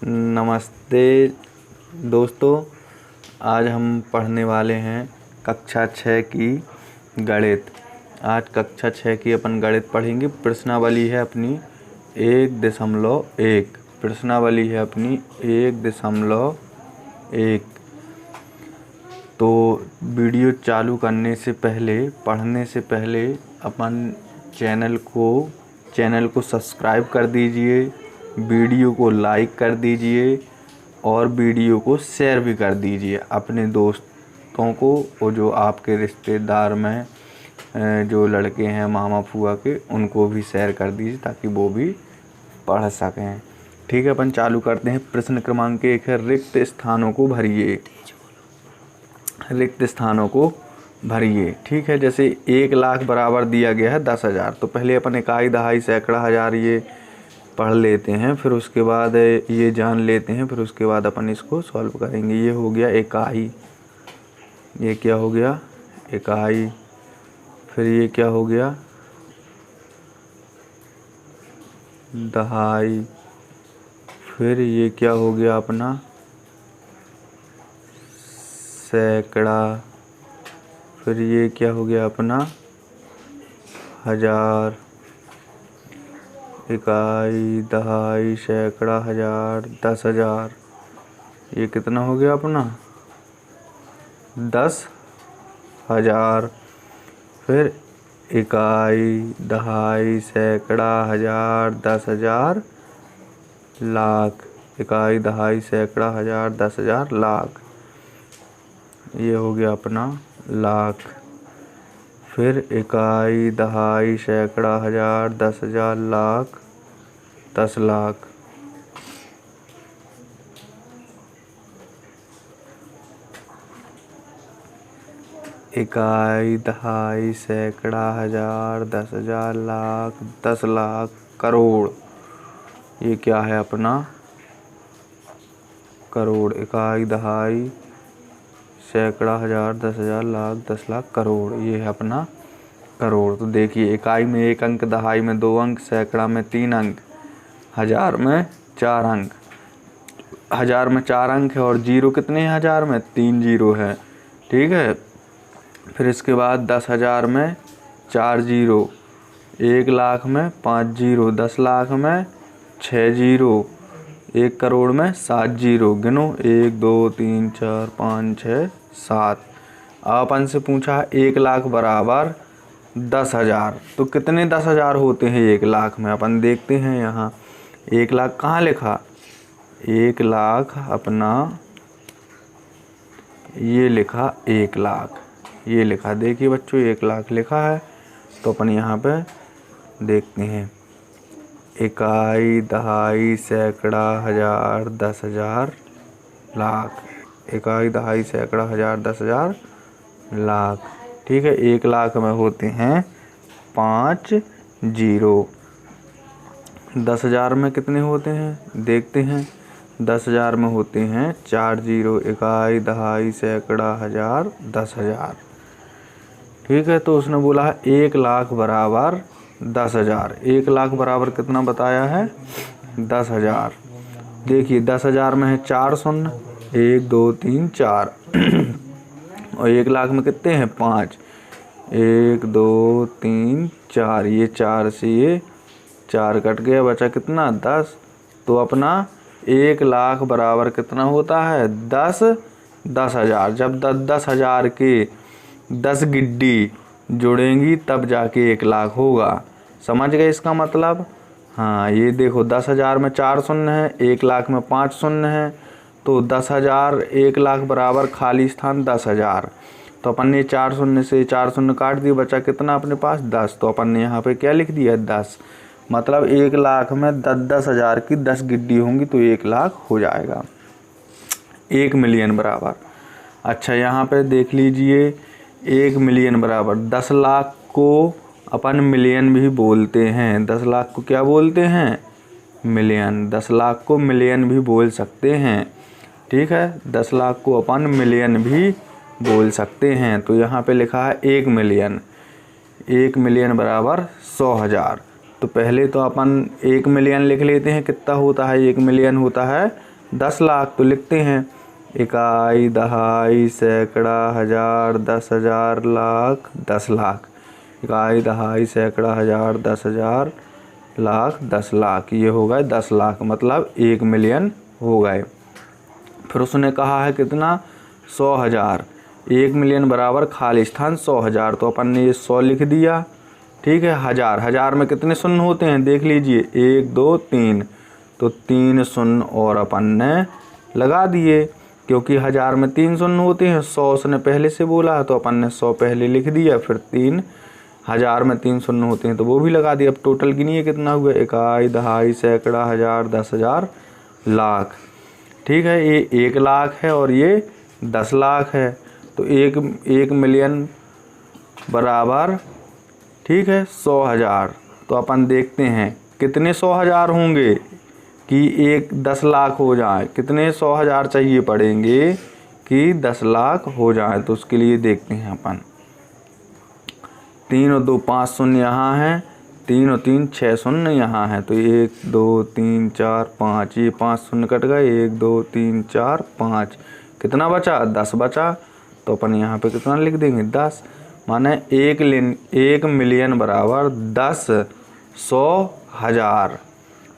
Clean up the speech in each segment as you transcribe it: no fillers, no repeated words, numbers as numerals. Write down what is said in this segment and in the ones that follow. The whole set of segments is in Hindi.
नमस्ते दोस्तों, आज हम पढ़ने वाले हैं कक्षा 6 की गणित। आज कक्षा 6 की अपन गणित पढ़ेंगे। प्रश्नावली है अपनी 1.1। प्रश्नावली है अपनी 1.1। तो वीडियो चालू करने से पहले, पढ़ने से पहले अपन चैनल को सब्सक्राइब कर दीजिए, वीडियो को लाइक कर दीजिए और वीडियो को शेयर भी कर दीजिए अपने दोस्तों को, और जो आपके रिश्तेदार में जो लड़के हैं मामा फूआ के, उनको भी शेयर कर दीजिए ताकि वो भी पढ़ सकें। ठीक है, अपन चालू करते हैं। प्रश्न क्रमांक 1 है, रिक्त स्थानों को भरिए। रिक्त स्थानों को भरिए। ठीक है, जैसे 1 लाख बराबर दिया गया है 10,000, तो पहले अपन इकाई, दहाई, सैकड़ा, हज़ार ये पढ़ लेते हैं, फिर उसके बाद ये जान लेते हैं, फिर उसके बाद अपन इसको सॉल्व करेंगे। ये हो गया इकाई, ये क्या हो गया इकाई। फिर ये क्या हो गया दहाई। फिर ये क्या हो गया अपना सैकड़ा। फिर ये क्या हो गया अपना हज़ार। इकाई, दहाई, सैकड़ा, हज़ार, 10,000। ये कितना हो गया अपना 10,000। फिर इकाई, दहाई, सैकड़ा, हज़ार, 10,000, लाख। इकाई, दहाई, सैकड़ा, हज़ार, 10,000, लाख। ये हो गया अपना लाख। फिर इकाई, दहाई, सैकड़ा, हज़ार, 10,000, लाख, 10 लाख। इकाई, दहाई, सैकड़ा, हज़ार, 10,000, लाख, 10 लाख, करोड़। ये क्या है अपना करोड़। इकाई, दहाई, सैकड़ा, हज़ार, 10,000, लाख, 10 लाख, करोड़। ये है अपना करोड़। तो देखिए, इकाई में 1 अंक, दहाई में 2 अंक, सैकड़ा में 3 अंक, हज़ार में 4 अंक। हज़ार में 4 अंक है और जीरो कितने हैं हज़ार में? 3 जीरो है। ठीक है, फिर इसके बाद 10,000 में 4 जीरो, 1 लाख में 5 जीरो, 10 लाख में 6 जीरो, 1 करोड़ में 7 जीरो। गिनो 1 2 3 4 5 6 7। अपन से पूछा 1 लाख बराबर 10,000, तो कितने 10,000 होते हैं 1 लाख में? अपन देखते हैं यहाँ 1 लाख कहाँ लिखा। 1 लाख अपना ये लिखा 1 लाख, ये लिखा। देखिए बच्चों 1 लाख लिखा है। तो अपन यहाँ पे देखते हैं इकाई, दहाई, सैकड़ा, हज़ार, 10,000, लाख। इकाई, दहाई, सैकड़ा, हज़ार, 10,000, लाख। ठीक है, 1 लाख में होते हैं 5 जीरो। 10,000 में कितने होते हैं देखते हैं। 10,000 में होते हैं 4 जीरो। इकाई, दहाई, सैकड़ा, हज़ार, 10,000। ठीक है, तो उसने बोला है 1 लाख बराबर 10,000। 1 लाख बराबर कितना बताया है? 10,000। देखिए 10,000 में है 4 शून्य, 1 2 3 4 और 1 लाख में कितने हैं 5, 1 2 3 4। ये 4 से ये 4 कट गया, बचा कितना 10। तो अपना 1 लाख बराबर कितना होता है 10,000। जब 10,000 के 10 गिड्डी जुड़ेंगी तब जाके 1 लाख होगा। समझ गए इसका मतलब? हाँ, ये देखो 10,000 में 4 शून्य है, 1 लाख में 5 शून्य है, तो 10,000 1 लाख बराबर खाली स्थान 10,000। तो अपन ने 4 शून्य से 4 शून्य काट दिए, बचा कितना अपने पास 10। तो अपन ने यहाँ पे क्या लिख दिया 10। मतलब 1 लाख में 10,000 की 10 गिड्डी होंगी तो 1 लाख हो जाएगा। 1 मिलियन बराबर। अच्छा, यहाँ पे देख लीजिए 1 मिलियन बराबर 10 लाख को अपन मिलियन भी बोलते हैं। 10 लाख को क्या बोलते हैं? मिलियन। 10 लाख को मिलियन भी बोल सकते हैं। ठीक है, 10 लाख को अपन मिलियन भी बोल सकते हैं। तो यहाँ पे लिखा है 1 मिलियन। 1 मिलियन बराबर 100,000। तो पहले तो अपन 1 मिलियन लिख लेते हैं। कितना होता है 1 मिलियन? होता है 10 लाख, तो लिखते हैं इकाई, दहाई, सैकड़ा, हजार, 10,000, लाख, 10 लाख। इकाई, दहाई, सैकड़ा, हजार, 10,000, लाख, 10 लाख। ये हो गए 10 लाख, मतलब 1 मिलियन हो गए। फिर उसने कहा है कितना, 100,000। 1 मिलियन बराबर खाली स्थान 100,000, तो अपन ने ये 100 लिख दिया। ठीक है। हजार, हजार में कितने शून्य होते हैं देख लीजिए, 1 2 3, तो 3 शून्य और अपन ने लगा दिए, क्योंकि हजार में 3 शून्य होते हैं। 100 उसने पहले से बोला है तो अपन ने 100 पहले लिख दिया, फिर 3, हजार में 3 शून्य होते हैं तो वो भी लगा दिया। अब टोटल गिनिए कितना हुआ, इकाई, दहाई, सैकड़ा, हजार, 10,000, लाख। ठीक है। ये 1 लाख है और ये 10 लाख है, तो 1 मिलियन बराबर, ठीक है, 100,000। तो अपन देखते हैं कितने 100,000 होंगे कि 10 लाख हो जाए, कितने 100,000 चाहिए पड़ेंगे कि 10 लाख हो जाए। तो उसके लिए देखते हैं अपन, 3 और 2 5 शून्य यहाँ है, 3 और 3 6 शून्य यहाँ है, तो 1 2 3 4 5, ये 5 शून्य कट गए, 1 2 3 4 5, कितना बचा, 10 बचा। तो अपन यहाँ पे कितना लिख देंगे, 10। माने 1 मिलियन बराबर 10 100,000।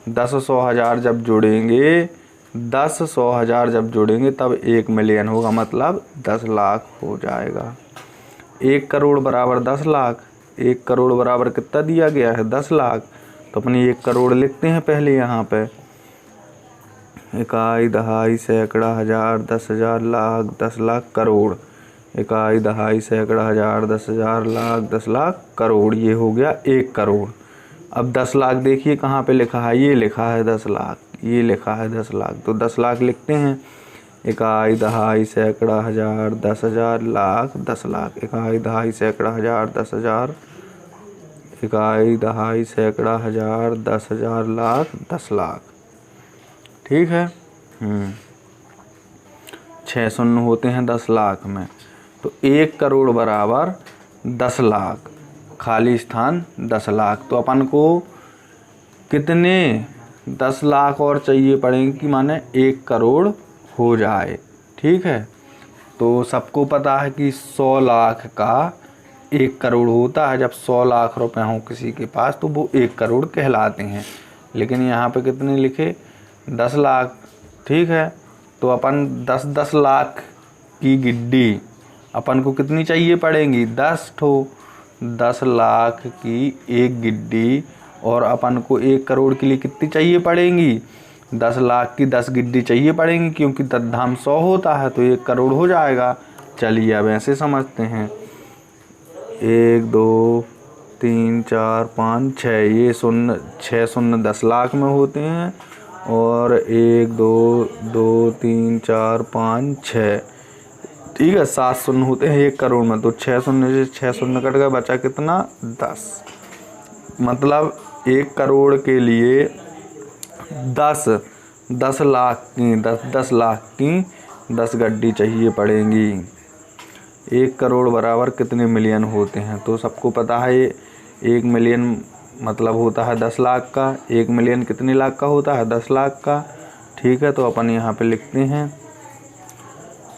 10 100,000 जब जोड़ेंगे, 10 100,000 जब जोड़ेंगे तब 1 मिलियन होगा, मतलब 10 लाख हो जाएगा। 1 करोड़ बराबर 10 लाख। 1 करोड़ बराबर कितना दिया गया है, 10 लाख। तो अपनी 1 करोड़ लिखते हैं पहले यहाँ पे, इकाई, दहाई, सैकड़ा, हजार, 10,000, लाख, 10 लाख, करोड़। इकाई, दहाई, सैकड़ा, हजार, 10,000, लाख, 10 लाख, करोड़। ये हो गया 1 करोड़। अब 10 लाख देखिए कहाँ पे लिखा है, ये लिखा है 10 लाख, ये लिखा है 10 लाख। तो 10 लाख लिखते हैं, इकाई, दहाई, सैकड़ा, हजार, 10,000, लाख, 10 लाख। इकाई, दहाई, सैकड़ा, हजार, 10,000, इकाई, दहाई, सैकड़ा, हजार, 10,000, लाख, 10 लाख। ठीक है। 6 शून्य होते हैं 10 लाख में, तो 1 करोड़ बराबर 10 लाख, खाली स्थान 10 लाख। तो अपन को कितने 10 लाख और चाहिए पड़ेंगे कि माने 1 करोड़ हो जाए। ठीक है। तो सबको पता है कि 100 लाख का 1 करोड़ होता है। जब 100 लाख रुपए हों किसी के पास तो वो 1 करोड़ कहलाते हैं। लेकिन यहाँ पे कितने लिखे, 10 लाख। ठीक है। तो अपन 10 लाख की गिड्डी अपन को कितनी चाहिए पड़ेंगी, 10 ठो। 10 लाख की एक गिड्डी और अपन को 1 करोड़ के लिए कितनी चाहिए पड़ेंगी, 10 लाख की 10 गिड्डी चाहिए पड़ेंगी, क्योंकि 10 धाम 100 होता है तो 1 करोड़ हो जाएगा। चलिए अब ऐसे समझते हैं, 1 2 3 4 5 6, ये 6 शून्य 10 लाख में होते हैं, और 1 2 2 3 4 5 6, ठीक है, 7 शून्य होते हैं 1 करोड़ में। तो 6 शून्य से 6 शून्य कट गया, बचा कितना, 10। मतलब 1 करोड़ के लिए 10 लाख की 10 लाख की 10 गड्डी चाहिए पड़ेंगी। 1 करोड़ बराबर कितने मिलियन होते हैं, तो सबको पता है 1 मिलियन मतलब होता है 10 लाख का। 1 मिलियन कितने लाख का होता है, 10 लाख का। ठीक है। तो अपन यहाँ पे लिखते हैं,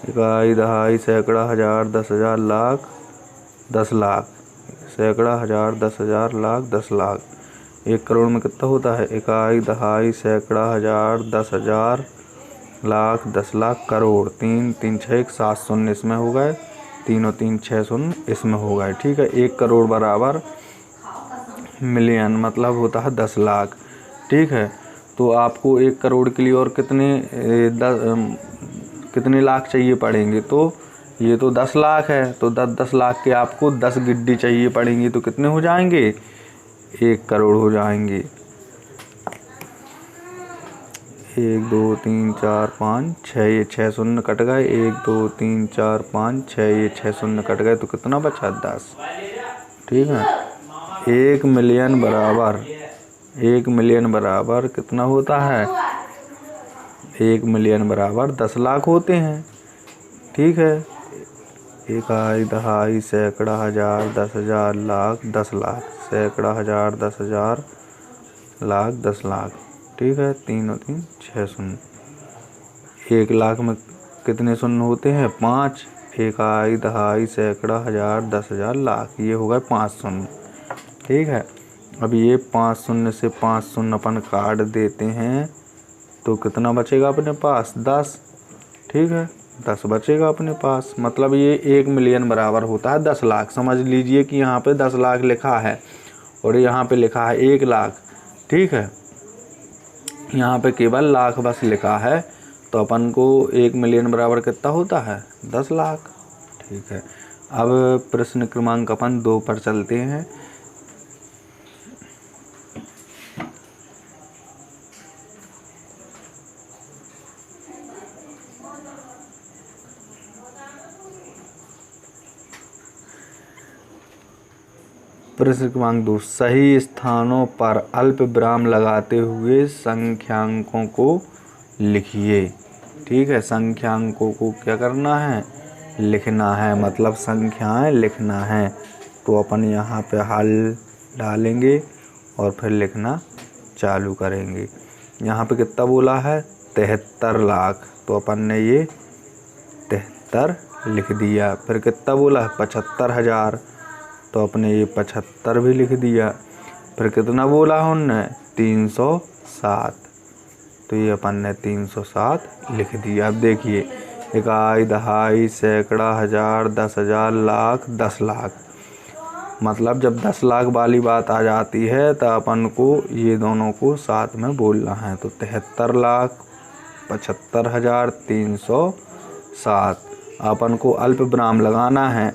इकाई, दहाई, सैकड़ा, हजार, 10,000, लाख, 10 लाख। सैकड़ा, हजार, 10,000, लाख, 10 लाख। 1 करोड़ में कितना होता है, इकाई, दहाई, सैकड़ा, हजार, 10,000, लाख, 10 लाख, करोड़। 3 3 6 7 शून्य इसमें हो गए, 3 और 3 6 शून्य इसमें हो गए। ठीक है। 1 करोड़ बराबर मिलियन मतलब होता है 10 लाख। ठीक है। तो आपको 1 करोड़ के लिए और कितने लाख चाहिए पड़ेंगे, तो ये तो 10 लाख है, तो 10 लाख के आपको 10 गिड्डी चाहिए पड़ेंगी, तो कितने हो जाएंगे, 1 करोड़ हो जाएंगे। 1 2 3 4 5 6, ये 6 शून्य कट गए, 1 2 3 4 5 6, ये 6 शून्य कट गए, तो कितना बचा, 10। ठीक है। 1 मिलियन बराबर कितना होता है, 1 मिलियन बराबर 10 लाख होते हैं। ठीक है। इकाई, दहाई, सैकड़ा, हजार, 10,000, लाख, 10 लाख। सैकड़ा, हजार, 10,000, लाख, 10 लाख। ठीक है। 3 और 3 6 शून्य। 1 लाख में कितने शून्य होते हैं? 5। इकाई, दहाई, सैकड़ा, हजार, 10,000, लाख। ये हो गए 5 शून्य। ठीक है। अब ये 5 शून्य से 5 शून्य अपन काट देते हैं तो कितना बचेगा अपने पास? 10। ठीक है, 10 बचेगा अपने पास। मतलब ये 1 मिलियन बराबर होता है 10 लाख। समझ लीजिए कि यहाँ पे 10 लाख लिखा है और यहाँ पे लिखा है 1 लाख। ठीक है, यहाँ पे केवल लाख बस लिखा है, तो अपन को 1 मिलियन बराबर कितना होता है? 10 लाख। ठीक है, अब प्रश्न क्रमांक अपन 2 पर चलते हैं। प्रश्न क्रमांक 2, सही स्थानों पर अल्प विराम लगाते हुए संख्यांकों को लिखिए। ठीक है, संख्यांकों को क्या करना है? लिखना है, मतलब संख्याएं लिखना है। तो अपन यहाँ पे हल डालेंगे और फिर लिखना चालू करेंगे। यहाँ पे कितना बोला है? 73 लाख। तो अपन ने ये 73 लिख दिया। फिर कितना बोला है? 75,000। तो अपने ये 75 भी लिख दिया। फिर कितना बोला है उनने? 307। तो ये अपन ने 307 लिख दिया। अब देखिए, इकाई, दहाई, सैकड़ा, हजार, 10,000, लाख, 10 लाख। मतलब जब 10 लाख वाली बात आ जाती है तो अपन को ये दोनों को साथ में बोलना है। तो 73 लाख, 75,000, 307। अपन को अल्प विराम लगाना है,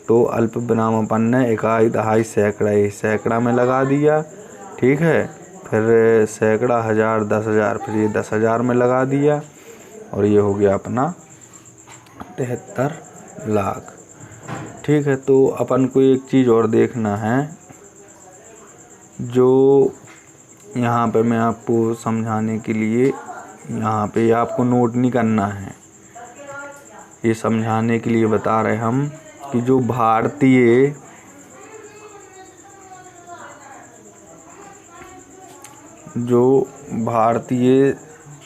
तो अल्प विराम अपन ने इकाई, दहाई, सैकड़ा, ये सैकड़ा में लगा दिया। ठीक है, फिर सैकड़ा, हजार, 10,000, फिर ये 10,000 में लगा दिया और ये हो गया अपना 73 लाख। ठीक है, तो अपन को एक चीज़ और देखना है, जो यहाँ पे मैं आपको समझाने के लिए यहाँ पे आपको नोट नहीं करना है, ये समझाने के लिए बता रहे हम कि जो भारतीय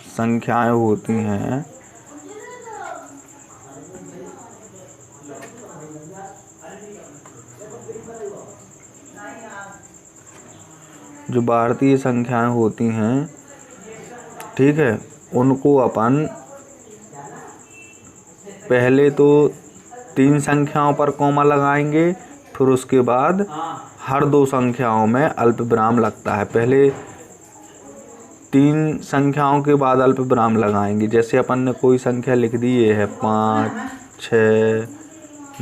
संख्याएं होती हैं, जो भारतीय संख्याएं होती हैं, ठीक है, उनको अपन पहले तो 3 संख्याओं पर कॉमा लगाएंगे, फिर उसके बाद हर 2 संख्याओं में अल्प विराम लगता है। पहले 3 संख्याओं के बाद अल्प विराम लगाएंगे। जैसे अपन ने कोई संख्या लिख दी, ये है 5, 6,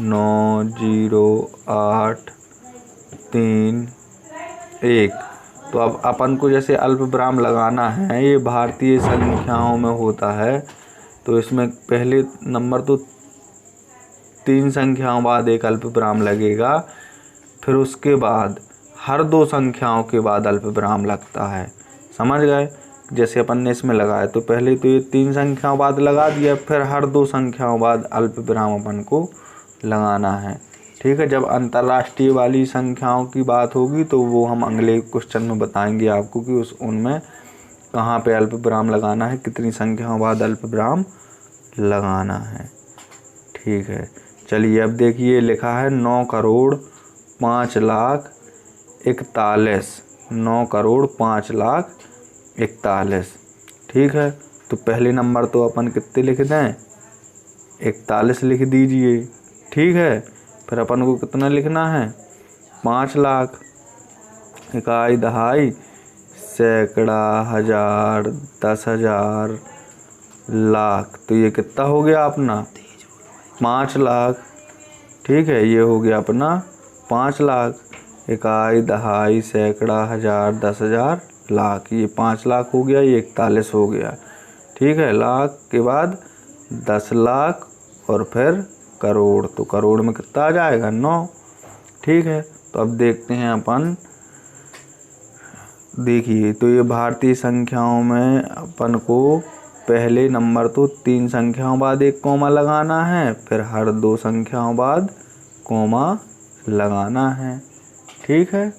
9, 0, 8, 3, 1। तो अब अपन को जैसे अल्प विराम लगाना है, ये भारतीय संख्याओं में होता है, तो इसमें पहले नंबर तो 3 संख्याओं बाद एक अल्प विराम लगेगा, फिर उसके बाद हर 2 संख्याओं के बाद अल्प विराम लगता है। समझ गए? जैसे अपन ने इसमें लगाया, तो पहले तो ये 3 संख्याओं बाद लगा दिया, फिर हर 2 संख्याओं बाद अल्प विराम अपन को लगाना है। ठीक है, जब अंतर्राष्ट्रीय वाली संख्याओं की बात होगी तो वो हम अगले क्वेश्चन में बताएंगे आपको कि उनमें कहाँ पे अल्प विराम लगाना है, कितनी संख्याओं बाद अल्प विराम लगाना है। ठीक है, चलिए अब देखिए, लिखा है 9,05,41,9 9,05,41,। ठीक है, तो पहले नंबर तो अपन कितने लिख दें? 41 लिख दीजिए। ठीक है, फिर अपन को कितना लिखना है? 5 लाख। इकाई, दहाई, सैकड़ा, हजार, 10,000, लाख। तो ये कितना हो गया अपना? 5 लाख। ठीक है, ये हो गया अपना 5 लाख। इकाई, दहाई, सैकड़ा, हजार, 10,000, लाख। ये 5 लाख हो गया, ये 41 हो गया। ठीक है, लाख के बाद 10 लाख और फिर करोड़। तो करोड़ में कितना आ जाएगा? 9। ठीक है, तो अब देखते हैं अपन। देखिए, तो ये भारतीय संख्याओं में अपन को पहले नंबर तो 3 संख्याओं बाद एक कॉमा लगाना है, फिर हर 2 संख्याओं बाद कॉमा लगाना है। ठीक है।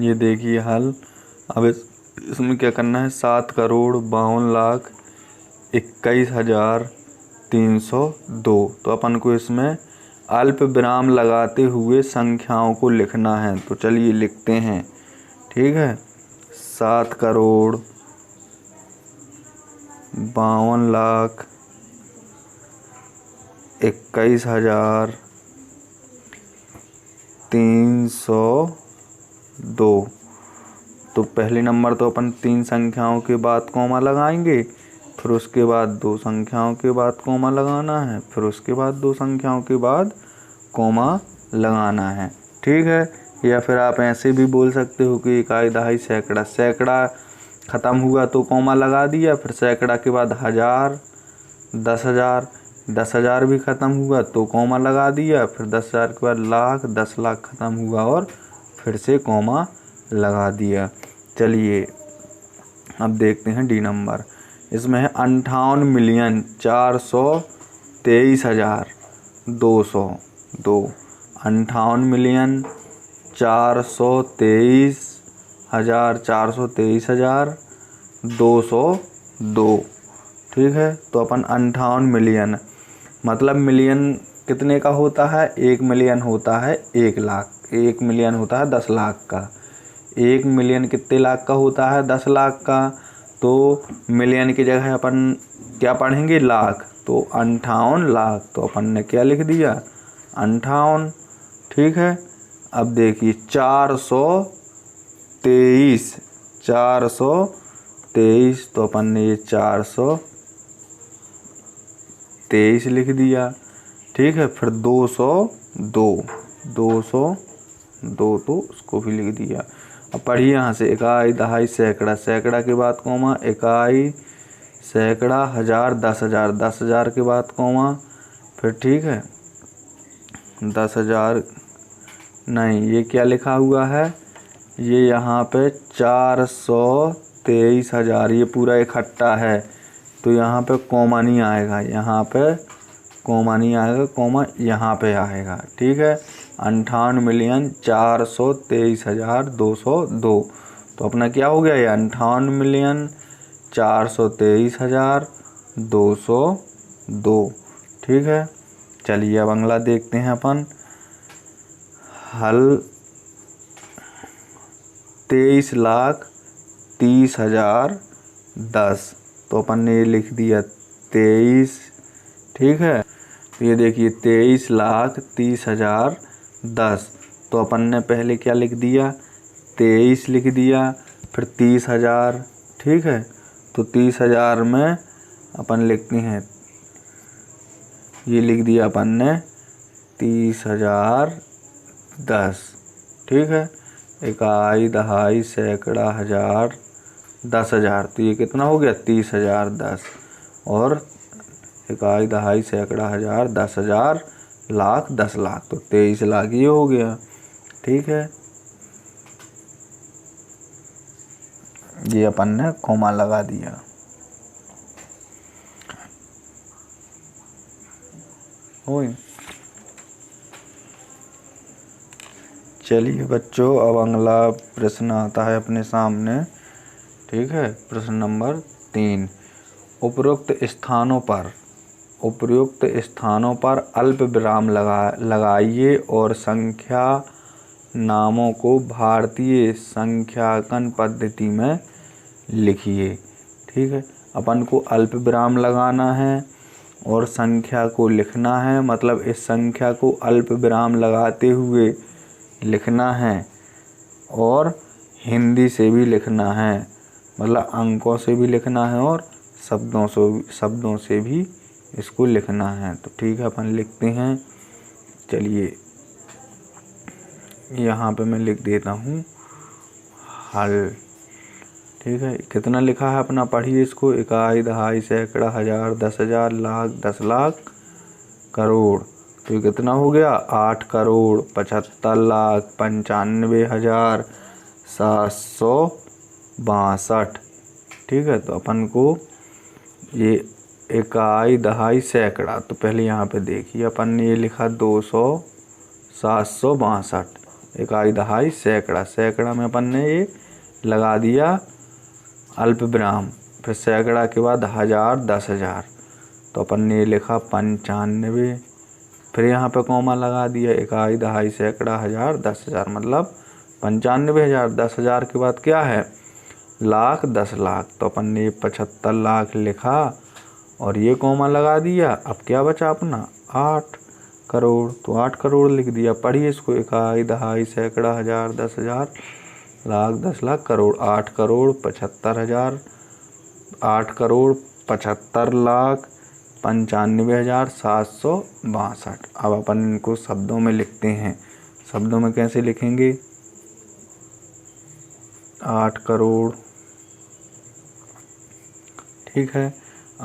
ये देखिए हल, अब इसमें क्या करना है, 7,52,21,302। तो अपन को इसमें अल्प विराम लगाते हुए संख्याओं को लिखना है। तो चलिए लिखते हैं, ठीक है। 7,52,21,302। तो पहले नंबर तो अपन 3 संख्याओं के बाद कॉमा लगाएंगे, फिर उसके बाद 2 संख्याओं के बाद कॉमा लगाना है, फिर उसके बाद 2 संख्याओं के बाद कॉमा लगाना है, ठीक है। या फिर आप ऐसे भी बोल सकते हो कि इकाई, दहाई, सैकड़ा। सैकड़ा ख़त्म हुआ तो कॉमा लगा दिया, फिर सैकड़ा के बाद 1000, 10,000, 10,000 भी ख़त्म हुआ तो कॉमा लगा दिया, फिर 10,000 के बाद लाख, 10 लाख ख़त्म हुआ और फिर से कॉमा लगा दिया। चलिए अब देखते हैं डी नंबर। इसमें है 58,423,202। 58,423,202, ठीक है। तो अपन 58 मिलियन, मतलब मिलियन कितने का होता है, 1 मिलियन होता है 1 लाख, 1 मिलियन होता है 10 लाख का। 1 मिलियन कितने लाख का होता है, 10 लाख का। तो मिलियन की जगह अपन क्या पढ़ेंगे, लाख। तो 58 लाख, तो अपन ने क्या लिख दिया, 58, ठीक है। अब देखिए 423, तो अपन ने ये 423 लिख दिया, ठीक है। फिर 202 तो उसको भी लिख दिया। अब पढ़िए यहाँ से, इकाई, दहाई, सैकड़ा। सैकड़ा के बाद कॉमा, इकाई, सैकड़ा, 1000, 10,000, 10,000 के बाद कॉमा, फिर ठीक है 10,000 नहीं, ये क्या लिखा हुआ है, ये यहाँ पे 423,000, ये पूरा इकट्ठा है तो यहाँ पे कॉमा नहीं आएगा, यहाँ पे कॉमा नहीं आएगा, कॉमा यहाँ पे आएगा, ठीक है। 58,423,202। तो अपना क्या हो गया, ये 58,423,202, ठीक है। चलिए अब अगला देखते हैं अपन। हल 23,30,10। तो अपन ने ये लिख दिया 23, ठीक है। तो ये देखिए 23,30,10। तो अपन ने पहले क्या लिख दिया, 23 लिख दिया, फिर 30,000, ठीक है। तो 30,000 में अपन लिखते हैं, ये लिख दिया अपन ने 30,010, ठीक है। इकाई, दहाई, सैकड़ा, 1000, 10,000, तो ये कितना हो गया, 30,010। और इकाई, दहाई, सैकड़ा, 1000, 10,000, लाख, 10 लाख, तो 23 लाख ये हो गया, ठीक है। ये अपन ने कॉमा लगा दिया। चलिए बच्चों, अब अगला प्रश्न आता है अपने सामने, ठीक है। प्रश्न नंबर 3। उपयुक्त स्थानों पर अल्प विराम लगाइए और संख्या नामों को भारतीय संख्यांकन पद्धति में लिखिए, ठीक है। अपन को अल्प विराम लगाना है और संख्या को लिखना है, मतलब इस संख्या को अल्प विराम लगाते हुए लिखना है और हिंदी से भी लिखना है, मतलब अंकों से भी लिखना है और शब्दों से भी इसको लिखना है। तो ठीक है, अपन लिखते हैं। चलिए यहाँ पे मैं लिख देता हूँ हल, ठीक है। कितना लिखा है अपना, पढ़िए इसको। इकाई, दहाई, सैकड़ा, 1000, 10,000, लाख, 10 लाख, करोड़। तो ये कितना हो गया, 8,75,95,762। ठीक है, तो अपन को ये इकाई, दहाई, सैकड़ा, तो पहले यहाँ पे देखिए अपन ने ये लिखा 762। इकाई, दहाई, सैकड़ा, सैकड़ा में अपन ने ये लगा दिया अल्प विराम, फिर सैकड़ा के बाद हजार, 10,000, तो अपन ने लिखा 95, फिर यहाँ पे कॉमा लगा दिया, इकाई, दहाई, सैकड़ा, हजार, 10,000, मतलब 95,000। 10,000 के बाद क्या है, लाख, 10 लाख, तो अपन ने 75 लाख लिखा और ये कॉमा लगा दिया। अब क्या बचा अपना, 8 करोड़, तो 8 करोड़ लिख दिया। पढ़िए इसको, इकाई, दहाई, सैकड़ा, हजार, 10,000, लाख, 10 लाख, करोड़। 8 करोड़ 75,000, 8 करोड़ 75 लाख 95,762। अब अपन इनको शब्दों में लिखते हैं। शब्दों में कैसे लिखेंगे, 8 करोड़, ठीक है,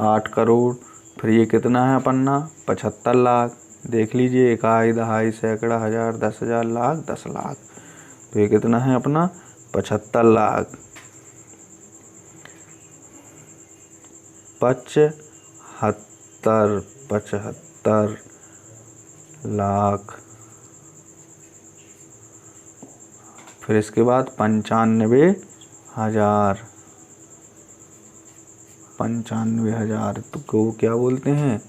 8 करोड़, फिर ये कितना है अपना, 75 लाख। देख लीजिए, इकाई, दहाई, सैकड़ा, हजार, 10,000, लाख, 10 लाख, तो ये कितना है अपना, 75 लाख। 75 लाख, फिर इसके बाद 95,000, 95,000 तो को क्या बोलते हैं,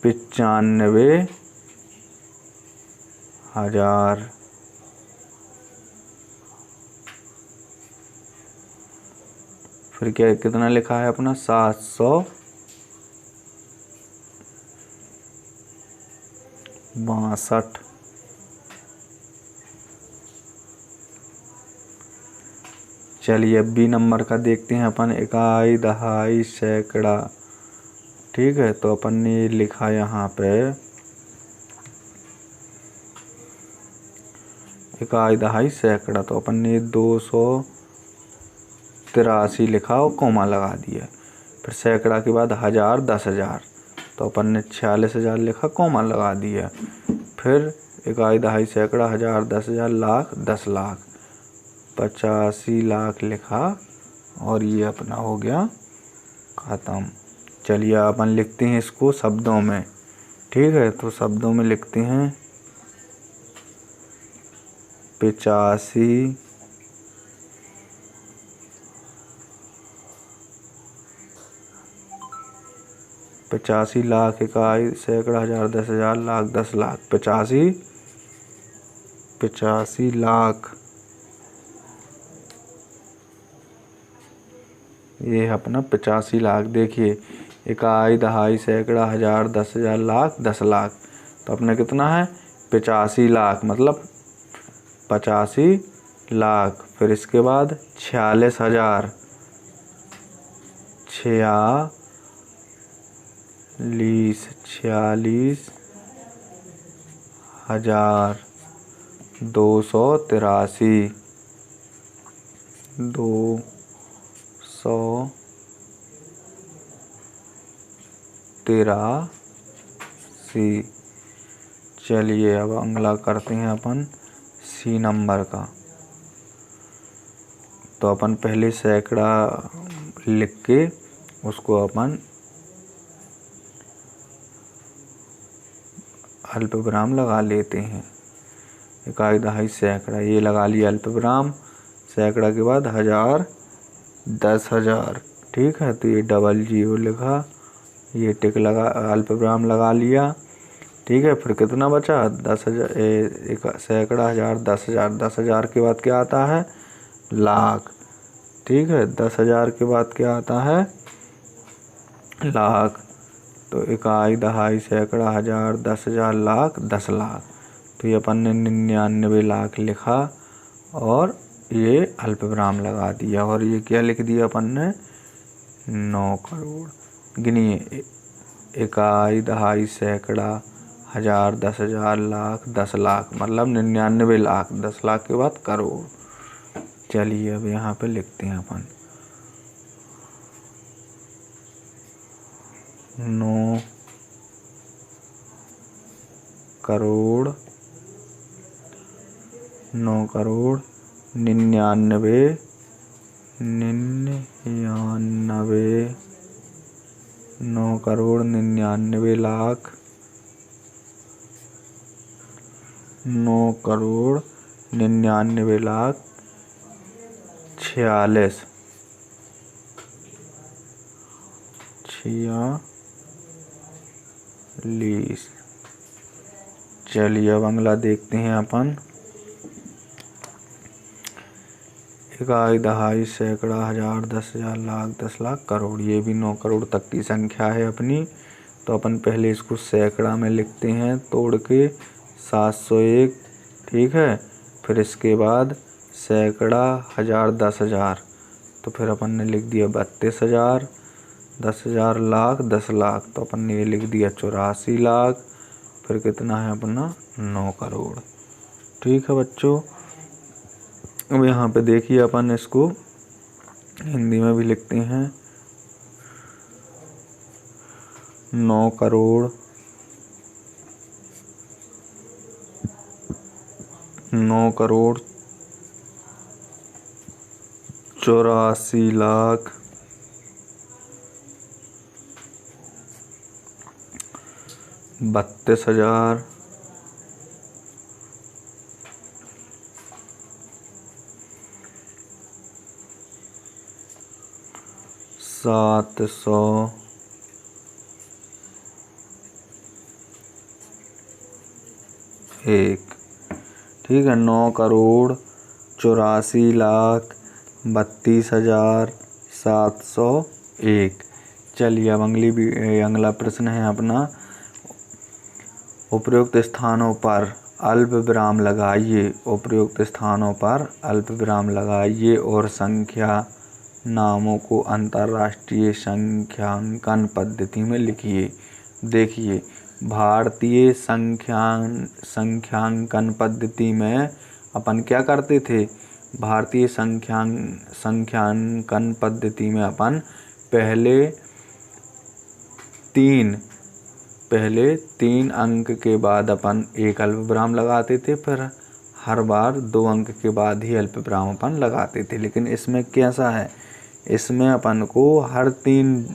95,000। फिर क्या कितना लिखा है अपना, 762। चलिए अब बी नंबर का देखते हैं अपन, इकाई, दहाई, सैकड़ा, ठीक है, तो अपन ने लिखा यहाँ पे इकाई, दहाई, सैकड़ा, तो अपन ने 283 लिखा और कॉमा लगा दिया। फिर सैकड़ा के बाद हजार, 10,000, तो अपन ने 46,000 लिखा, कॉमा लगा दिया। फिर इकाई, दहाई, सैकड़ा, हजार, 10,000, लाख, 10 लाख, 85 लाख लिखा और ये अपना हो गया ख़त्म। चलिए अपन लिखते हैं इसको शब्दों में, ठीक है, तो शब्दों में लिखते हैं 85 लाख, इकाई, सैकड़ा, हजार, 10,000, लाख, 10 लाख, 85 लाख, ये है अपना 85 लाख। देखिए, इकाई, दहाई, सैकड़ा, हजार, 10,000, लाख, 10 लाख, तो अपना कितना है, 85 लाख, मतलब 85 लाख। फिर इसके बाद 46,000, 46,283, 283। चलिए अब अगला करते हैं अपन सी नंबर का। तो अपन पहले सैकड़ा लिख के उसको अपन अल्पविराम लगा लेते हैं। इकाई, दहाई, सैकड़ा, ये लगा लिया अल्पविराम। सैकड़ा के बाद हजार, 10,000, ठीक है, तो ये 00 लिखा, ये टिक लगा, अल्पविराम लगा लिया, ठीक है। फिर कितना बचा, 10,000, सैकड़ा, हजार, 10,000, 10,000 के बाद क्या आता है, लाख, ठीक है, 10,000 के बाद क्या आता है, लाख। तो इकाई, दहाई, सैकड़ा, हजार, 10,000, लाख, 10 लाख, तो ये अपन ने 99 लाख लिखा और ये अल्पविराम लगा दिया। और ये क्या लिख दिया अपन ने, 9 करोड़। गिनिए, इकाई, दहाई, सैकड़ा, हजार, 10,000, लाख, 10 लाख, मतलब 99 लाख, 10 लाख के बाद करोड़। चलिए अब यहाँ पे लिखते हैं अपन 9 करोड़ 9 करोड़ 99 9 करोड़ 99 लाख 9 करोड़ 99 लाख 46 चलिए अब अगला देखते हैं अपन। इकाई, दहाई, सैकड़ा, हजार, 10,000, लाख, 10 लाख, करोड़। ये भी 9 करोड़ तक की संख्या है अपनी। तो अपन पहले इसको सैकड़ा में लिखते हैं तोड़ के 701, ठीक है। फिर इसके बाद सैकड़ा, हजार, 10,000, तो फिर अपन ने लिख दिया 32,000, 10,000, लाख, 10 लाख, तो अपन ने ये लिख दिया 84 लाख। फिर कितना है अपना 9 करोड़, ठीक है बच्चों। अब यहाँ पे देखिए अपन इसको हिंदी में भी लिखते हैं। 9 करोड़ 84 लाख 32,000 701, ठीक है। 9 करोड़ 84 लाख 32,701। चलिए अब अगला प्रश्न है अपना। उपयुक्त स्थानों पर अल्प विराम लगाइए। उपयुक्त स्थानों पर अल्प विराम लगाइए और संख्या नामों को अंतर्राष्ट्रीय संख्यांकन पद्धति में लिखिए। देखिए, भारतीय संख्यांकन पद्धति में अपन क्या करते थे। भारतीय संख्यांकन पद्धति में अपन पहले तीन अंक के बाद अपन एक अल्प विराम लगाते थे, फिर हर बार 2 अंक के बाद ही अल्प विराम अपन लगाते थे। लेकिन इसमें कैसा है, इसमें अपन को हर तीन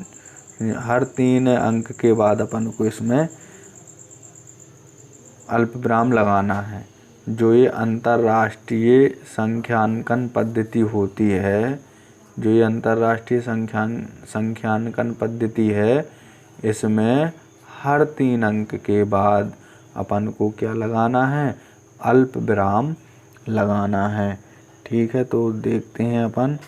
अंक के बाद अपन को इसमें अल्प विराम लगाना है। जो ये अंतर्राष्ट्रीय संख्यांकन पद्धति होती है, जो ये अंतर्राष्ट्रीय संख्यांकन पद्धति है, इसमें हर 3 अंक के बाद अपन को क्या लगाना है, अल्प विराम लगाना है, ठीक है। तो देखते हैं अपन।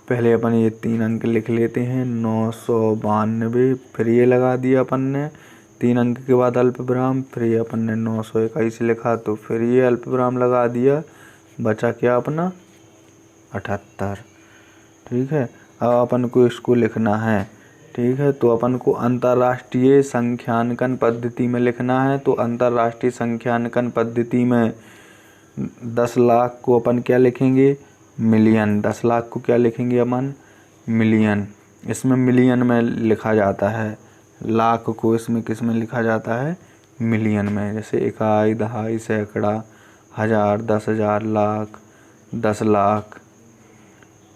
पहले अपन ये 3 अंक लिख लेते हैं, 992, फिर ये लगा दिया अपन ने 3 अंक के बाद अल्प विराम, फिर ये अपन ने 921 लिखा, तो फिर ये अल्प विराम लगा दिया, बचा क्या अपना 78, ठीक है। अब अपन को इसको लिखना है, ठीक है। तो अपन को अंतर्राष्ट्रीय संख्यांकन पद्धति में लिखना है। तो अंतर्राष्ट्रीय संख्यांकन पद्धति में 10 लाख को अपन क्या लिखेंगे, मिलियन। 10 लाख को क्या लिखेंगे अपन, मिलियन। इसमें मिलियन में लिखा जाता है, लाख को इसमें किस में लिखा जाता है, मिलियन में। जैसे इकाई, दहाई, सैकड़ा, हजार, 10,000, लाख, 10 लाख।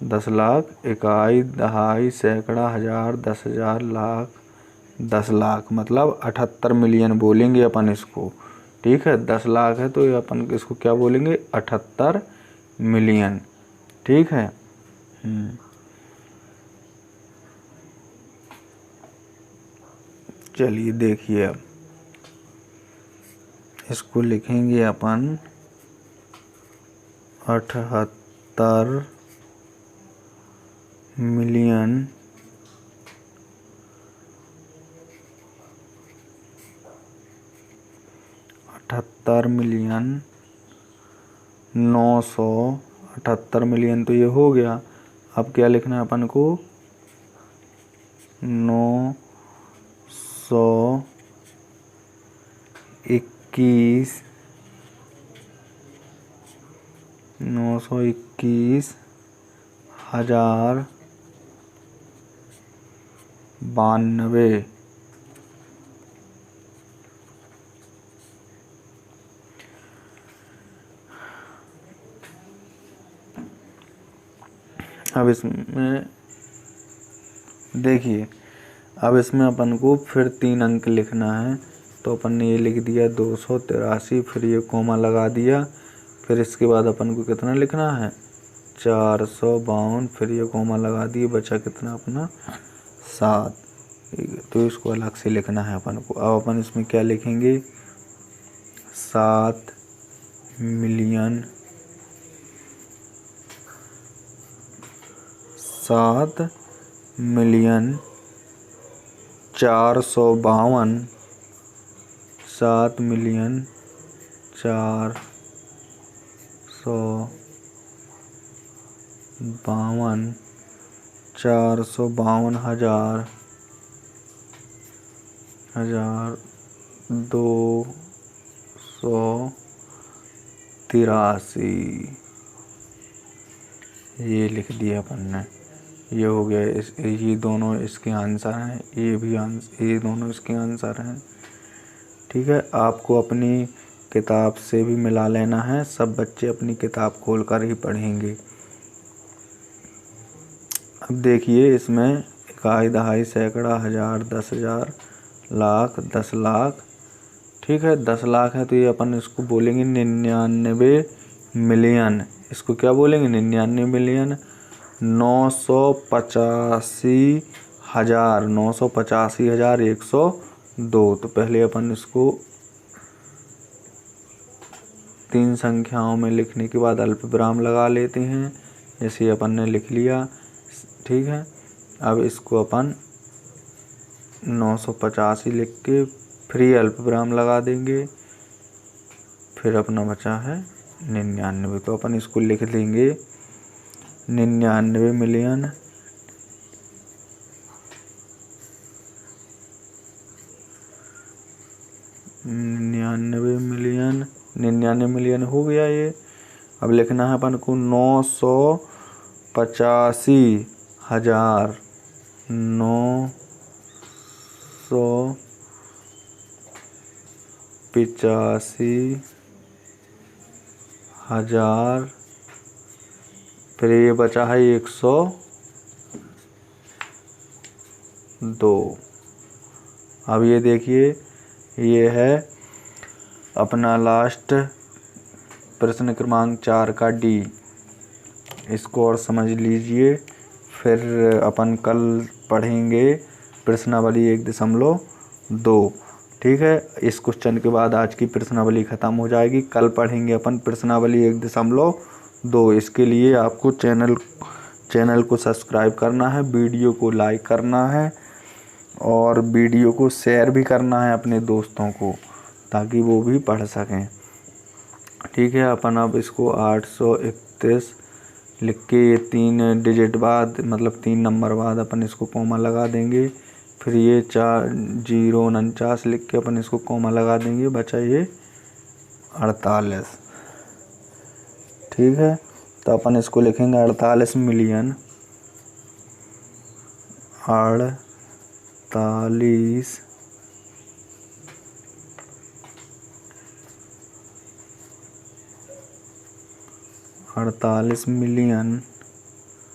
10 लाख, इकाई, दहाई, सैकड़ा, हजार, 10,000, लाख, 10 लाख, मतलब 78 मिलियन बोलेंगे अपन इसको, ठीक है। 10 लाख है तो अपन इसको क्या बोलेंगे, 78 मिलियन, ठीक है। चलिए देखिए, अब इसको लिखेंगे अपन 78 मिलियन 978 मिलियन, तो ये हो गया। अब क्या लिखना है अपन को, 921,092। अब इसमें देखिए, अब इसमें अपन को फिर 3 अंक लिखना है। तो अपन ने ये लिख दिया 283, फिर ये कोमा लगा दिया, फिर इसके बाद अपन को कितना लिखना है 452, फिर ये कॉमा लगा दिए, बचा कितना अपना 7। ठीक है, तो इसको अलग से लिखना है अपन को। अब अपन इसमें क्या लिखेंगे 7 मिलियन 452 7 मिलियन 452 हजार 283। ये लिख दिया अपन ने, ये हो गया। ये दोनों इसके आंसर हैं, ये दोनों इसके आंसर हैं। ठीक है, आपको अपनी किताब से भी मिला लेना है। सब बच्चे अपनी किताब खोलकर ही पढ़ेंगे। अब देखिए इसमें इकाई, दहाई, सैकड़ा, हजार, 10,000, लाख, 10 लाख। ठीक है, 10 लाख है तो ये अपन इसको बोलेंगे 99 मिलियन। इसको क्या बोलेंगे 99 मिलियन 985,102। तो पहले अपन इसको 3 संख्याओं में लिखने के बाद अल्पविराम लगा लेते हैं, जैसे अपन ने लिख लिया। ठीक है, अब इसको अपन 985 लिख के फिर अल्पविराम लगा देंगे, फिर अपना बचा है 99। तो अपन इसको लिख देंगे 99 मिलियन 99 मिलियन हो गया ये। अब लिखना है अपन को 985,000 985,000, फिर ये बचा है 102। अब ये देखिए, ये है अपना लास्ट प्रश्न क्रमांक 4 का डी। इसको और समझ लीजिए, फिर अपन कल पढ़ेंगे प्रश्नावली 1.2। ठीक है, इस क्वेश्चन के बाद आज की प्रश्नावली ख़त्म हो जाएगी। कल पढ़ेंगे अपन प्रश्नावली 1.2। इसके लिए आपको चैनल को सब्सक्राइब करना है, वीडियो को लाइक करना है और वीडियो को शेयर भी करना है अपने दोस्तों को, ताकि वो भी पढ़ सकें। ठीक है, अपन अब इसको 831 लिख के 3 डिजिट बाद, मतलब 3 नंबर बाद अपन इसको कॉमा लगा देंगे। फिर ये 4049 लिख के अपन इसको कॉमा लगा देंगे, बचा ये 48। ठीक है, तो अपन इसको लिखेंगे 48 मिलियन 48 मिलियन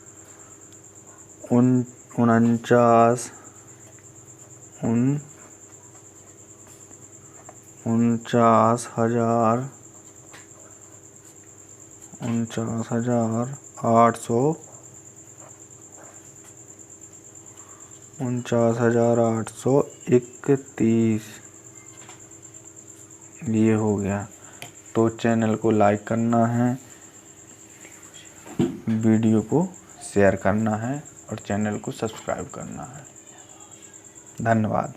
49,831। ये हो गया। तो चैनल को लाइक करना है, वीडियो को शेयर करना है और चैनल को सब्सक्राइब करना है। धन्यवाद।